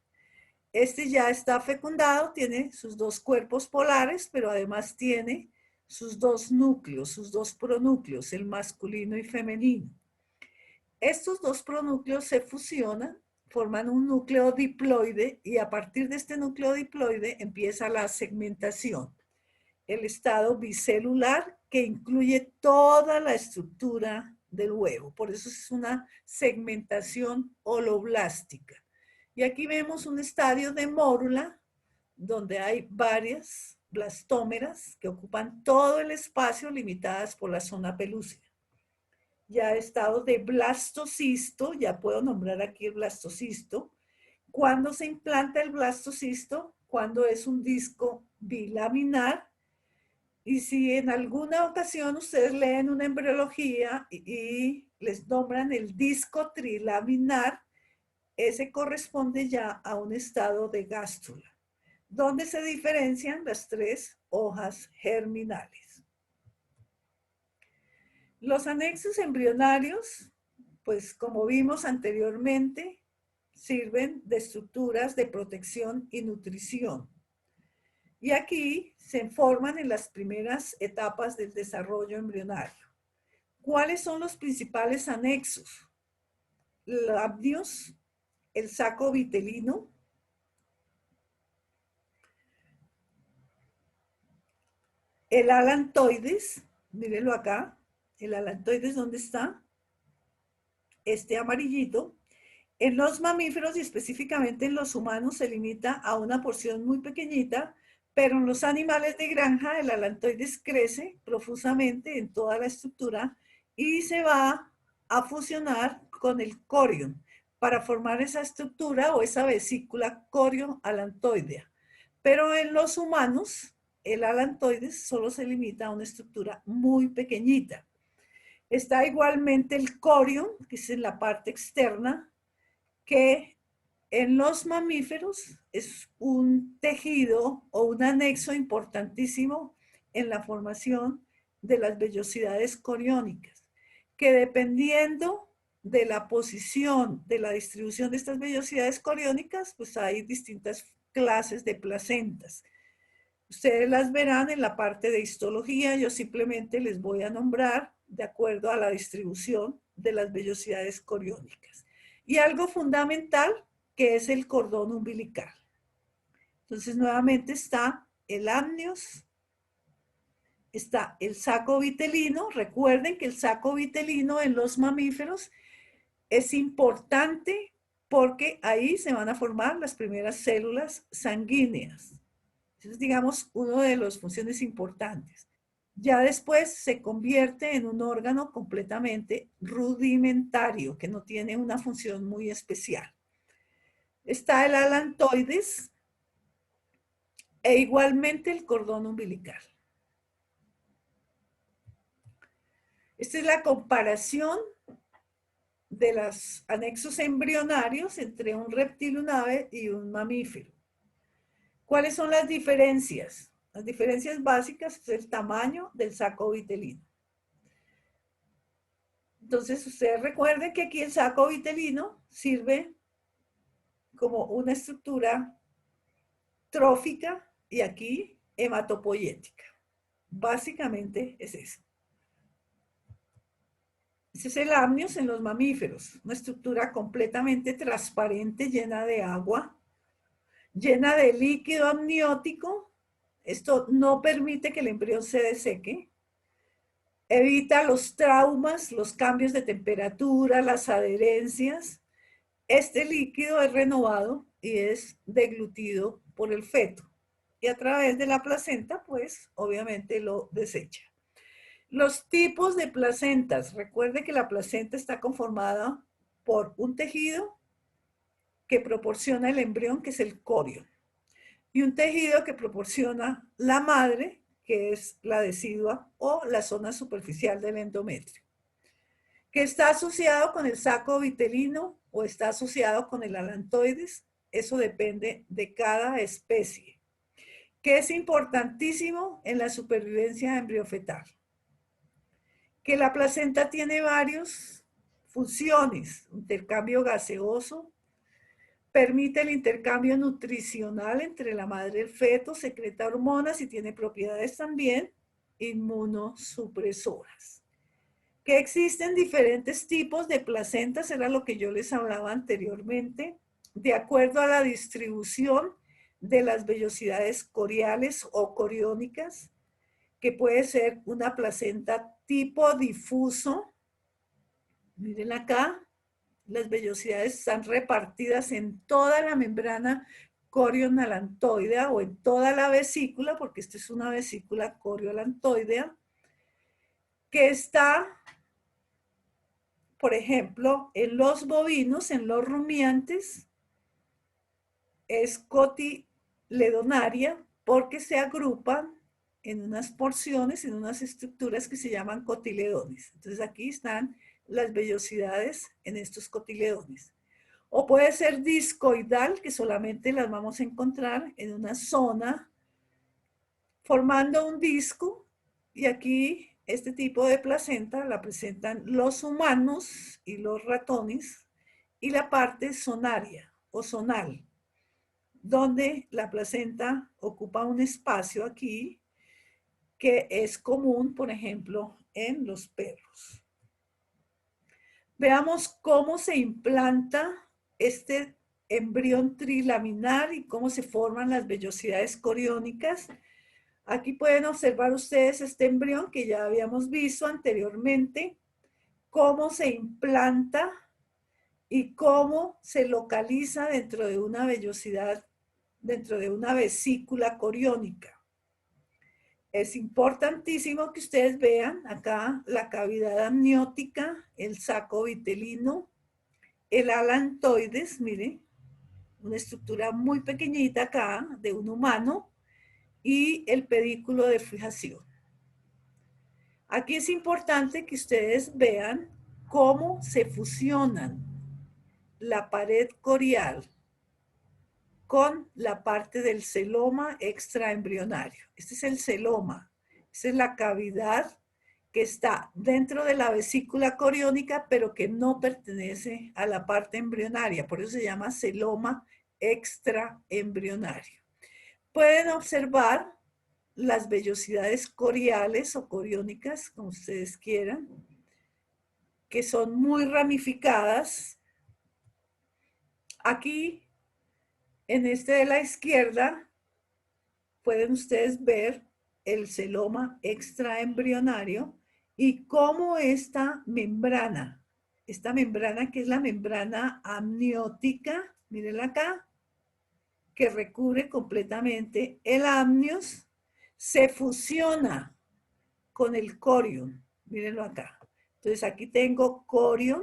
Este ya está fecundado, tiene sus dos cuerpos polares, pero además tiene sus dos núcleos, sus dos pronúcleos, el masculino y femenino. Estos dos pronúcleos se fusionan, forman un núcleo diploide y a partir de este núcleo diploide empieza la segmentación, el estado bicelular que incluye toda la estructura del huevo. Por eso es una segmentación holoblástica. Y aquí vemos un estadio de mórula donde hay varias blastómeras que ocupan todo el espacio limitadas por la zona pelúcida. Ya estado de blastocisto, ya puedo nombrar aquí el blastocisto. ¿Cuándo se implanta el blastocisto? Cuando es un disco bilaminar. Y si en alguna ocasión ustedes leen una embriología y les nombran el disco trilaminar, ese corresponde ya a un estado de gástrula, donde se diferencian las tres hojas germinales. Los anexos embrionarios, pues como vimos anteriormente, sirven de estructuras de protección y nutrición. Y aquí se forman en las primeras etapas del desarrollo embrionario. ¿Cuáles son los principales anexos? El amnios, el saco vitelino, el alantoides, mírenlo acá, el alantoides, ¿dónde está? Este amarillito. En los mamíferos y específicamente en los humanos se limita a una porción muy pequeñita, pero en los animales de granja el alantoides crece profusamente en toda la estructura y se va a fusionar con el corion para formar esa estructura o esa vesícula corio-alantoidea. Pero en los humanos el alantoides solo se limita a una estructura muy pequeñita. Está igualmente el corion, que es en la parte externa, que en los mamíferos es un tejido o un anexo importantísimo en la formación de las vellosidades coriónicas, que dependiendo de la posición de la distribución de estas vellosidades coriónicas, pues hay distintas clases de placentas. Ustedes las verán en la parte de histología, yo simplemente les voy a nombrar de acuerdo a la distribución de las vellosidades coriónicas. Y algo fundamental que es el cordón umbilical. Entonces nuevamente está el amnios, está el saco vitelino. Recuerden que el saco vitelino en los mamíferos es importante porque ahí se van a formar las primeras células sanguíneas. Es, digamos, una de las funciones importantes. Ya después se convierte en un órgano completamente rudimentario, que no tiene una función muy especial. Está el alantoides e igualmente el cordón umbilical. Esta es la comparación de los anexos embrionarios entre un reptil, un ave y un mamífero. ¿Cuáles son las diferencias? Las diferencias básicas es el tamaño del saco vitelino. Entonces, ustedes recuerden que aquí el saco vitelino sirve como una estructura trófica y aquí hematopoyética. Básicamente es eso. Ese es el amnios en los mamíferos, una estructura completamente transparente, llena de agua, llena de líquido amniótico. Esto no permite que el embrión se deseque. Evita los traumas, los cambios de temperatura, las adherencias. Este líquido es renovado y es deglutido por el feto. Y a través de la placenta, pues, obviamente lo desecha. Los tipos de placentas. Recuerde que la placenta está conformada por un tejido que proporciona el embrión, que es el corio, y un tejido que proporciona la madre, que es la decidua o la zona superficial del endometrio, que está asociado con el saco vitelino o está asociado con el alantoides. Eso depende de cada especie, que es importantísimo en la supervivencia embriofetal. Que la placenta tiene varias funciones: intercambio gaseoso, permite el intercambio nutricional entre la madre y el feto, secreta hormonas y tiene propiedades también inmunosupresoras. Que existen diferentes tipos de placentas, era lo que yo les hablaba anteriormente, de acuerdo a la distribución de las vellosidades coriales o coriónicas, que puede ser una placenta tipo difuso. Miren acá, las vellosidades están repartidas en toda la membrana corionalantoidea o en toda la vesícula, porque esta es una vesícula coriolantoidea, que está, por ejemplo, en los bovinos, en los rumiantes, es cotiledonaria porque se agrupan en unas porciones, en unas estructuras que se llaman cotiledones. Entonces aquí están las vellosidades en estos cotiledones. O puede ser discoidal, que solamente las vamos a encontrar en una zona formando un disco, y aquí este tipo de placenta la presentan los humanos y los ratones, y la parte zonaria o zonal, donde la placenta ocupa un espacio aquí que es común, por ejemplo, en los perros. Veamos cómo se implanta este embrión trilaminar y cómo se forman las vellosidades coriónicas. Aquí pueden observar ustedes este embrión que ya habíamos visto anteriormente, cómo se implanta y cómo se localiza dentro de una vellosidad, dentro de una vesícula coriónica. Es importantísimo que ustedes vean acá la cavidad amniótica, el saco vitelino, el alantoides, miren, una estructura muy pequeñita acá de un humano, y el pedículo de fijación. Aquí es importante que ustedes vean cómo se fusionan la pared corial con la parte del celoma extraembrionario. Este es el celoma, esta es la cavidad que está dentro de la vesícula coriónica, pero que no pertenece a la parte embrionaria, por eso se llama celoma extraembrionario. Pueden observar las vellosidades coriales o coriónicas, como ustedes quieran, que son muy ramificadas. Aquí, en este de la izquierda, pueden ustedes ver el celoma extraembrionario y cómo esta membrana que es la membrana amniótica, mírenla acá, que recubre completamente el amnios, se fusiona con el corium. Mírenlo acá. Entonces aquí tengo corium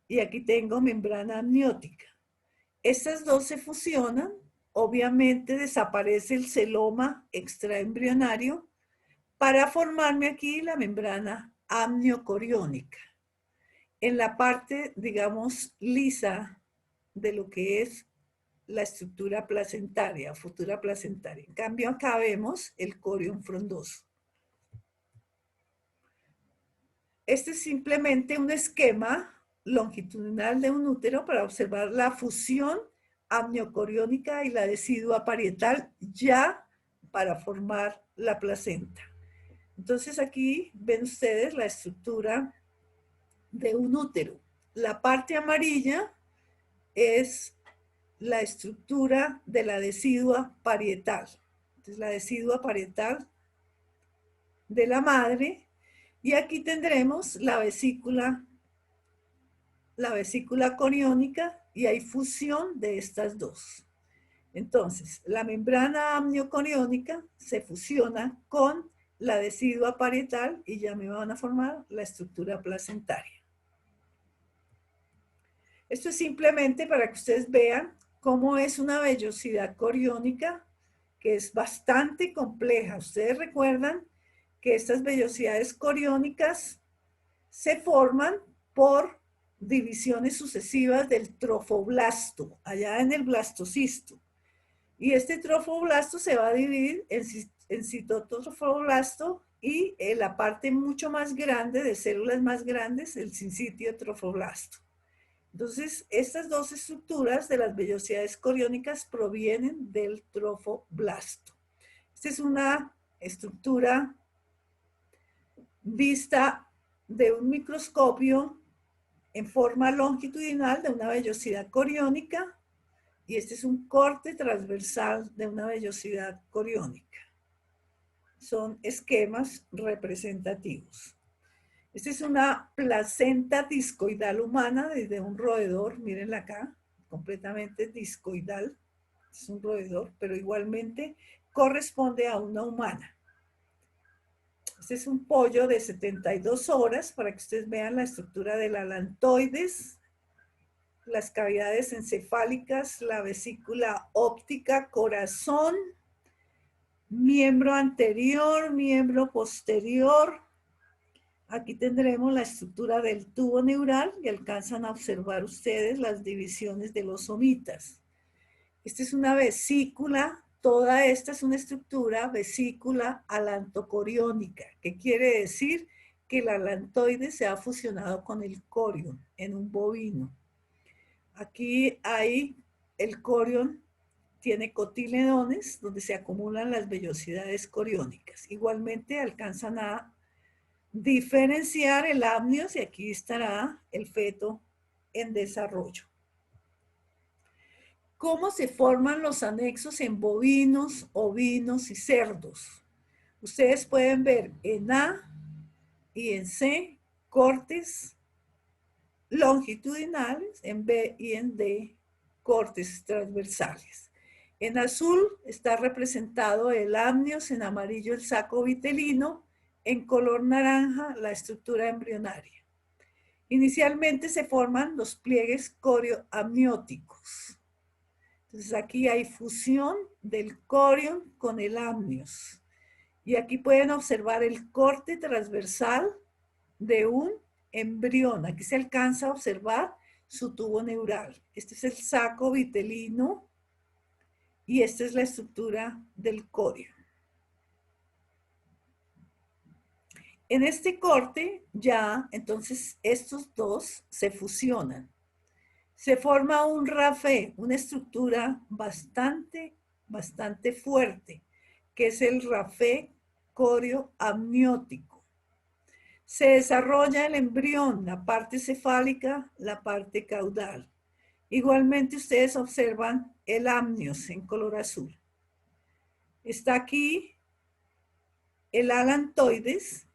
y aquí tengo membrana amniótica. Estas dos se fusionan, obviamente desaparece el celoma extraembrionario para formarme aquí la membrana amniocoriónica. En la parte, digamos, lisa de lo que es la estructura placentaria, futura placentaria. En cambio, acá vemos el corium frondoso. Este es simplemente un esquema longitudinal de un útero para observar la fusión amniocoriónica y la decidua parietal ya para formar la placenta. Entonces aquí ven ustedes la estructura de un útero. La parte amarilla es la estructura de la decidua parietal. Entonces la decidua parietal de la madre, y aquí tendremos la vesícula coriónica y hay fusión de estas dos. Entonces, la membrana amniocoriónica se fusiona con la decidua parietal y ya me van a formar la estructura placentaria. Esto es simplemente para que ustedes vean cómo es una vellosidad coriónica que es bastante compleja. Ustedes recuerdan que estas vellosidades coriónicas se forman por divisiones sucesivas del trofoblasto, allá en el blastocisto. Y este trofoblasto se va a dividir en citotrofoblasto y en la parte mucho más grande, de células más grandes, el sincitio trofoblasto. Entonces, estas dos estructuras de las vellosidades coriónicas provienen del trofoblasto. Esta es una estructura vista de un microscopio en forma longitudinal de una vellosidad coriónica, y este es un corte transversal de una vellosidad coriónica. Son esquemas representativos. Esta es una placenta discoidal humana desde un roedor, mírenla acá, completamente discoidal, es un roedor, pero igualmente corresponde a una humana. Este es un pollo de 72 horas para que ustedes vean la estructura del alantoides, las cavidades encefálicas, la vesícula óptica, corazón, miembro anterior, miembro posterior. Aquí tendremos la estructura del tubo neural y alcanzan a observar ustedes las divisiones de los somitas. Esta es una vesícula Toda esta es una estructura vesícula alantocoriónica, que quiere decir que el alantoide se ha fusionado con el corión en un bovino. Aquí hay el corión, tiene cotiledones donde se acumulan las vellosidades coriónicas. Igualmente alcanzan a diferenciar el amnios y aquí estará el feto en desarrollo. ¿Cómo se forman los anexos en bovinos, ovinos y cerdos? Ustedes pueden ver en A y en C cortes longitudinales, en B y en D cortes transversales. En azul está representado el amnios, en amarillo el saco vitelino, en color naranja la estructura embrionaria. Inicialmente se forman los pliegues corioamnióticos. Entonces aquí hay fusión del corión con el amnios. Y aquí pueden observar el corte transversal de un embrión. Aquí se alcanza a observar su tubo neural. Este es el saco vitelino y esta es la estructura del corión. En este corte ya, entonces, estos dos se fusionan. Se forma un rafé, una estructura bastante fuerte, que es el rafé corioamniótico. Se desarrolla el embrión, la parte cefálica, la parte caudal. Igualmente ustedes observan el amnios en color azul. Está aquí el alantoides,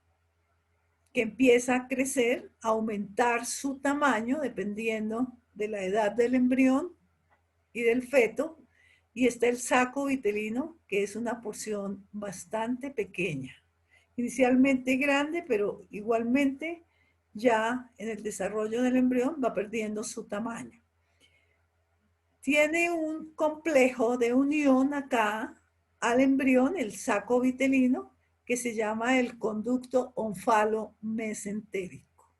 que empieza a crecer, a aumentar su tamaño dependiendo de la edad del embrión y del feto. Y está el saco vitelino, que es una porción bastante pequeña. Inicialmente grande, pero igualmente ya en el desarrollo del embrión va perdiendo su tamaño. Tiene un complejo de unión acá al embrión, el saco vitelino, que se llama el conducto onfalo-mesentérico.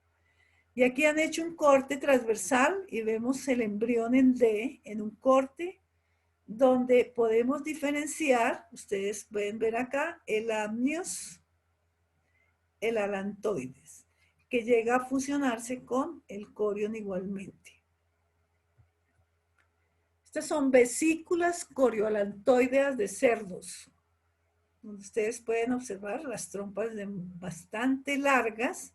Y aquí han hecho un corte transversal y vemos el embrión en D, en un corte donde podemos diferenciar, ustedes pueden ver acá, el amnios, el alantoides, que llega a fusionarse con el corión igualmente. Estas son vesículas corioalantoideas de cerdos, donde ustedes pueden observar las trompas bastante largas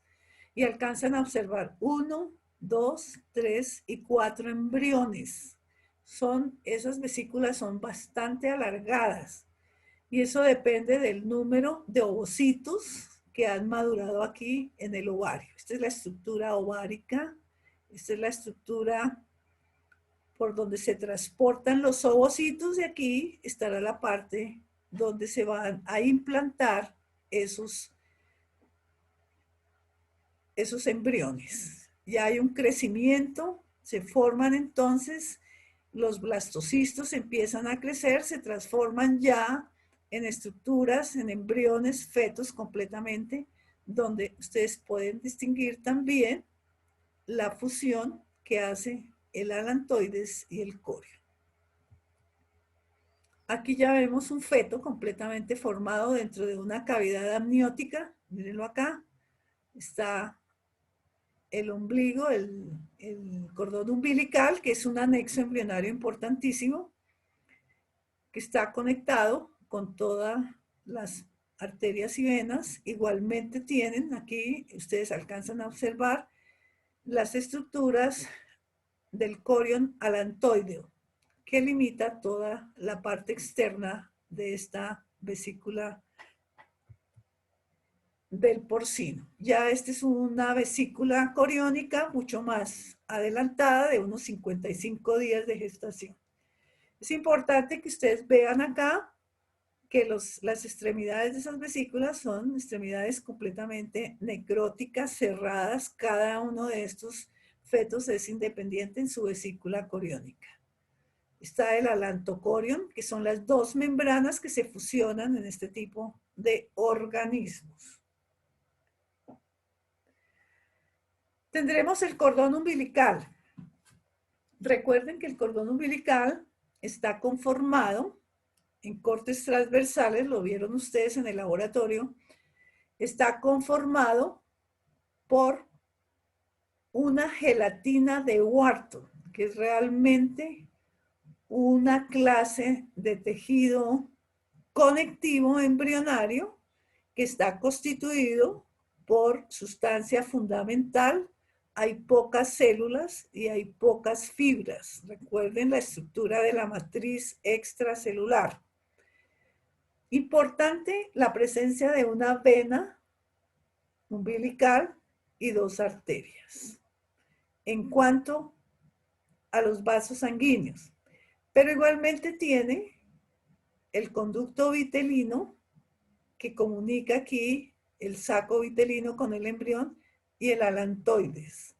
y alcanzan a observar 1, 2, 3 y 4 embriones. Esas vesículas son bastante alargadas y eso depende del número de ovocitos que han madurado aquí en el ovario. Esta es la estructura ovárica, esta es la estructura por donde se transportan los ovocitos y aquí estará la parte donde se van a implantar esos embriones. Ya hay un crecimiento, se forman entonces los blastocistos, empiezan a crecer, se transforman ya en estructuras, en embriones, fetos completamente, donde ustedes pueden distinguir también la fusión que hace el alantoides y el corio. Aquí ya vemos un feto completamente formado dentro de una cavidad amniótica. Mírenlo acá. Está el ombligo, el cordón umbilical, que es un anexo embrionario importantísimo, que está conectado con todas las arterias y venas. Igualmente tienen aquí, ustedes alcanzan a observar las estructuras del corión alantoideo, que limita toda la parte externa de esta vesícula del porcino. Ya esta es una vesícula coriónica mucho más adelantada, de unos 55 días de gestación. Es importante que ustedes vean acá que las extremidades de esas vesículas son extremidades completamente necróticas, cerradas. Cada uno de estos fetos es independiente en su vesícula coriónica. Está el alantocorión, que son las dos membranas que se fusionan en este tipo de organismos. Tendremos el cordón umbilical. Recuerden que el cordón umbilical está conformado en cortes transversales, lo vieron ustedes en el laboratorio, está conformado por una gelatina de Wharton, que es realmente una clase de tejido conectivo embrionario que está constituido por sustancia fundamental. Hay pocas células y hay pocas fibras. Recuerden la estructura de la matriz extracelular. Importante la presencia de una vena umbilical y dos arterias. En cuanto a los vasos sanguíneos, pero igualmente tiene el conducto vitelino que comunica aquí el saco vitelino con el embrión y el alantoides.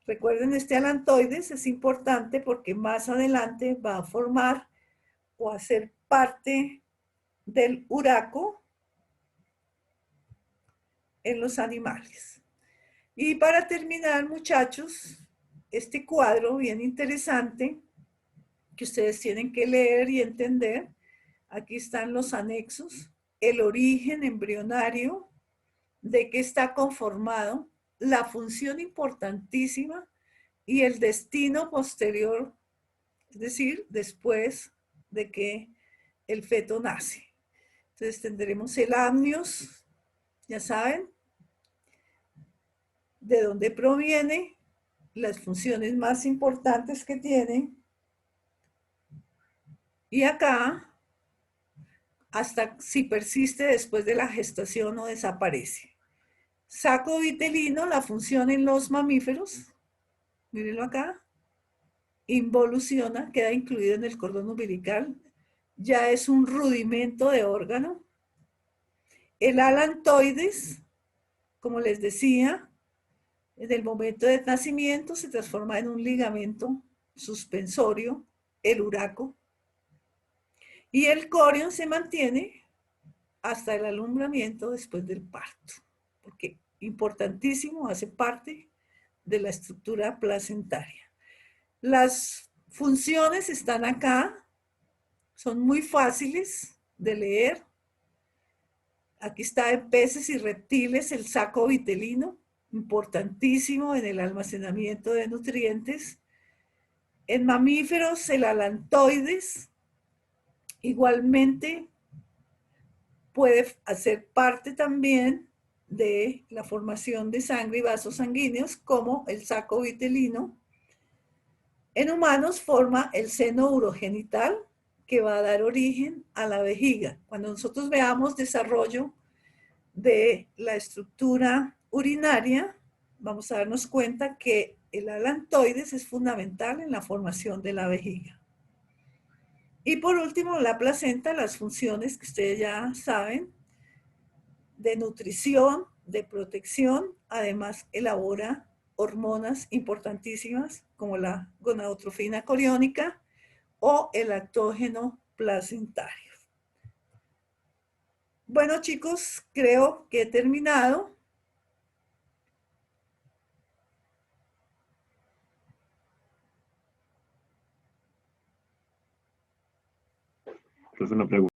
Recuerden, este alantoides es importante porque más adelante va a formar o a ser parte del uraco en los animales. Y para terminar, muchachos, este cuadro bien interesante que ustedes tienen que leer y entender. Aquí están los anexos, el origen embrionario, de qué está conformado, la función importantísima y el destino posterior, es decir, después de que el feto nace. Entonces tendremos el amnios, ya saben, de dónde proviene, las funciones más importantes que tiene. Y acá, hasta si persiste después de la gestación o desaparece. Saco vitelino, la función en los mamíferos, mírenlo acá, involuciona, queda incluido en el cordón umbilical, ya es un rudimento de órgano. El alantoides, como les decía, en el momento de nacimiento se transforma en un ligamento suspensorio, el uraco, y el corion se mantiene hasta el alumbramiento después del parto, porque importantísimo, hace parte de la estructura placentaria. Las funciones están acá, son muy fáciles de leer. Aquí está en peces y reptiles el saco vitelino, importantísimo en el almacenamiento de nutrientes. En mamíferos el alantoides, igualmente puede hacer parte también de la formación de sangre y vasos sanguíneos, como el saco vitelino. En humanos forma el seno urogenital, que va a dar origen a la vejiga. Cuando nosotros veamos desarrollo de la estructura urinaria, vamos a darnos cuenta que el alantoides es fundamental en la formación de la vejiga. Y por último, la placenta, las funciones que ustedes ya saben, de nutrición, de protección, además elabora hormonas importantísimas como la gonadotrofina coriónica o el lactógeno placentario. Bueno, chicos, creo que he terminado. Es una pregunta.